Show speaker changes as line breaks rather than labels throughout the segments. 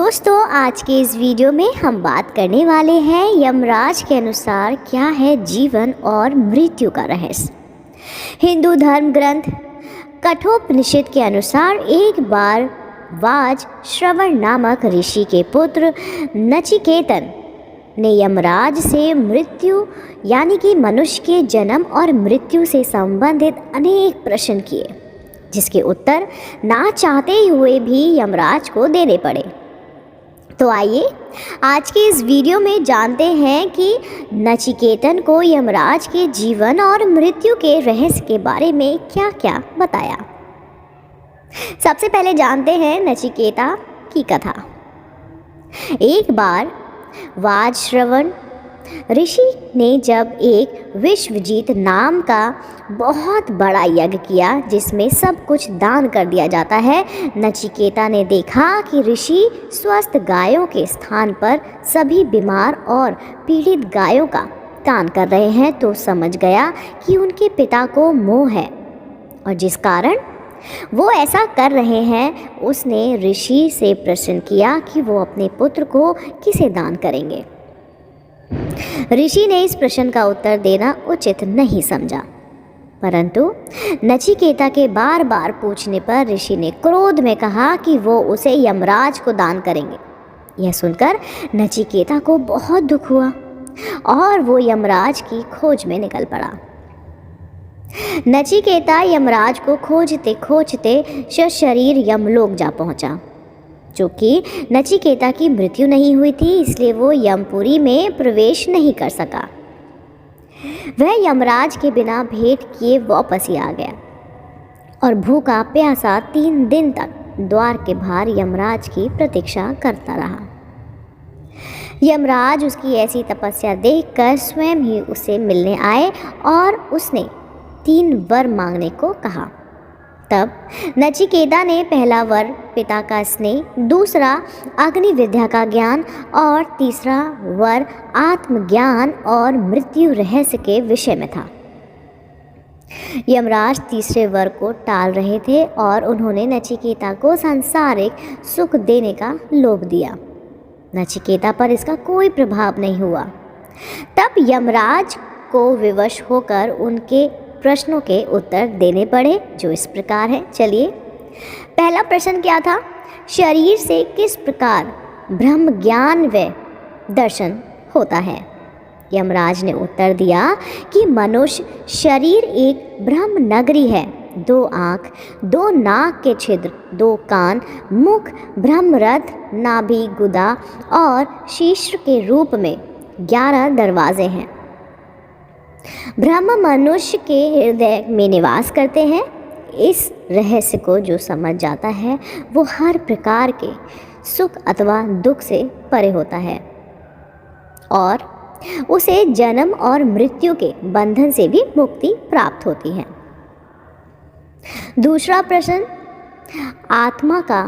दोस्तों, आज के इस वीडियो में हम बात करने वाले हैं यमराज के अनुसार क्या है जीवन और मृत्यु का रहस्य। हिंदू धर्म ग्रंथ कठोपनिषद के अनुसार एक बार वाज श्रवण नामक ऋषि के पुत्र नचिकेतन ने यमराज से मृत्यु यानी कि मनुष्य के जन्म और मृत्यु से संबंधित अनेक प्रश्न किए, जिसके उत्तर ना चाहते हुए भी यमराज को देने पड़े। तो आइए आज के इस वीडियो में जानते हैं कि नचिकेतन को यमराज के जीवन और मृत्यु के रहस्य के बारे में क्या क्या बताया। सबसे पहले जानते हैं नचिकेता की कथा। एक बार वाजश्रवण ऋषि ने जब एक विश्वजीत नाम का बहुत बड़ा यज्ञ किया जिसमें सब कुछ दान कर दिया जाता है, नचिकेता ने देखा कि ऋषि स्वस्थ गायों के स्थान पर सभी बीमार और पीड़ित गायों का दान कर रहे हैं, तो समझ गया कि उनके पिता को मोह है और जिस कारण वो ऐसा कर रहे हैं। उसने ऋषि से प्रश्न किया कि वो अपने पुत्र को किसे दान करेंगे। ऋषि ने इस प्रश्न का उत्तर देना उचित नहीं समझा, परंतु नचिकेता के बार बार पूछने पर ऋषि ने क्रोध में कहा कि वो उसे यमराज को दान करेंगे। यह सुनकर नचिकेता को बहुत दुख हुआ और वो यमराज की खोज में निकल पड़ा। नचिकेता यमराज को खोजते खोजते सशरीर यमलोक जा पहुंचा। चूँकि नचिकेता की मृत्यु नहीं हुई थी, इसलिए वो यमपुरी में प्रवेश नहीं कर सका। वह यमराज के बिना भेंट किए वापस ही आ गया और भूखा प्यासा 3 दिन तक द्वार के बाहर यमराज की प्रतीक्षा करता रहा। यमराज उसकी ऐसी तपस्या देखकर स्वयं ही उसे मिलने आए और उसने 3 वर मांगने को कहा। तब नचिकेता ने पहला वर पिता का स्नेह, दूसरा अग्नि विद्या का ज्ञान और तीसरा वर आत्मज्ञान और मृत्यु रहस्य के विषय में था। यमराज तीसरे वर को टाल रहे थे और उन्होंने नचिकेता को सांसारिक सुख देने का लोभ दिया। नचिकेता पर इसका कोई प्रभाव नहीं हुआ। तब यमराज को विवश होकर उनके प्रश्नों के उत्तर देने पड़े, जो इस प्रकार है। चलिए, पहला प्रश्न क्या था? शरीर से किस प्रकार ब्रह्म ज्ञान व दर्शन होता है? यमराज ने उत्तर दिया कि मनुष्य शरीर एक ब्रह्म नगरी है। 2 आँख, 2 नाक के छिद्र, 2 कान, मुख, ब्रह्मरथ, नाभि, गुदा और शीर्ष के रूप में 11 दरवाजे हैं। ब्रह्म मनुष्य के हृदय में निवास करते हैं। इस रहस्य को जो समझ जाता है वो हर प्रकार के सुख अथवा दुख से परे होता है और उसे जन्म और मृत्यु के बंधन से भी मुक्ति प्राप्त होती है। दूसरा प्रश्न, आत्मा का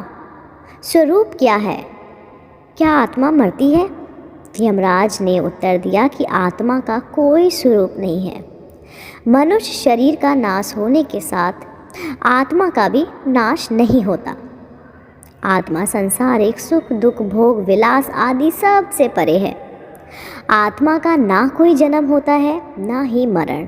स्वरूप क्या है? क्या आत्मा मरती है? यमराज ने उत्तर दिया कि आत्मा का कोई स्वरूप नहीं है। मनुष्य शरीर का नाश होने के साथ आत्मा का भी नाश नहीं होता। आत्मा संसारिक सुख दुख भोग विलास आदि सब से परे है। आत्मा का ना कोई जन्म होता है ना ही मरण।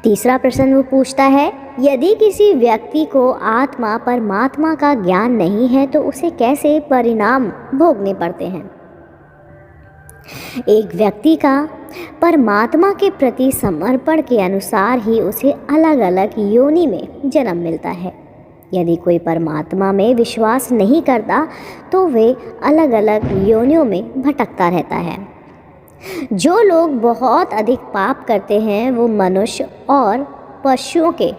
तीसरा प्रश्न वो पूछता है, यदि किसी व्यक्ति को आत्मा परमात्मा का ज्ञान नहीं है तो उसे कैसे परिणाम भोगने पड़ते हैं? एक व्यक्ति का परमात्मा के प्रति समर्पण के अनुसार ही उसे अलग अलग योनि में जन्म मिलता है। यदि कोई परमात्मा में विश्वास नहीं करता तो वे अलग अलग योनियों में भटकता रहता है। जो लोग बहुत अधिक पाप करते हैं वो मनुष्य और पशुओं के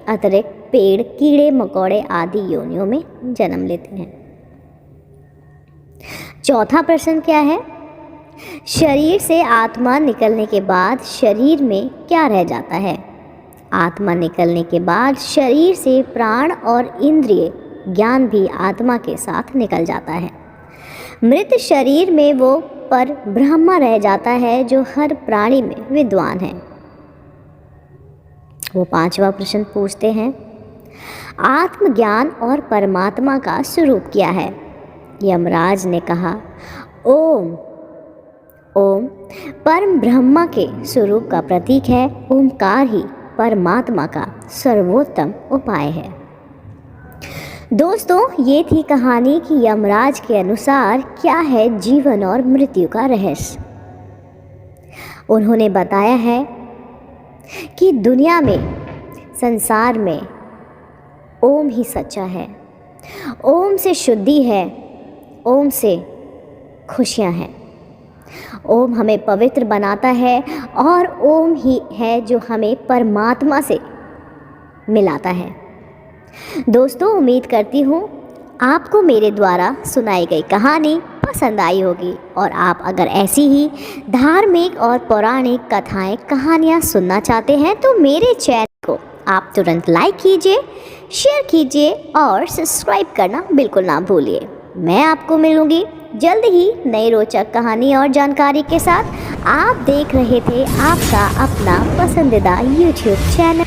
अतिरिक्त पेड़, कीड़े मकोड़े आदि योनियों में जन्म लेते हैं। चौथा प्रश्न क्या है? शरीर से आत्मा निकलने के बाद शरीर में क्या रह जाता है? आत्मा निकलने के बाद शरीर से प्राण और इंद्रिय ज्ञान भी आत्मा के साथ निकल जाता है। मृत शरीर में वो पर ब्रह्म रह जाता है जो हर प्राणी में विद्वान है। वो 5वां प्रश्न पूछते हैं, आत्मज्ञान और परमात्मा का स्वरूप क्या है? यमराज ने कहा, ओम। ओम परम ब्रह्मा के स्वरूप का प्रतीक है। ओमकार ही परमात्मा का सर्वोत्तम उपाय है। दोस्तों, ये थी कहानी कि यमराज के अनुसार क्या है जीवन और मृत्यु का रहस्य। उन्होंने बताया है कि दुनिया में, संसार में ओम ही सच्चा है। ओम से शुद्धि है, ओम से खुशियाँ हैं। ओम हमें पवित्र बनाता है और ओम ही है जो हमें परमात्मा से मिलाता है। दोस्तों, उम्मीद करती हूँ आपको मेरे द्वारा सुनाई गई कहानी पसंद आई होगी और आप अगर ऐसी ही धार्मिक और पौराणिक कथाएं, कहानियाँ सुनना चाहते हैं तो मेरे चैनल को आप तुरंत लाइक कीजिए, शेयर कीजिए और सब्सक्राइब करना बिल्कुल ना भूलिए। मैं आपको मिलूँगी जल्द ही नई रोचक कहानी और जानकारी के साथ। आप देख रहे थे आपका अपना पसंदीदा YouTube चैनल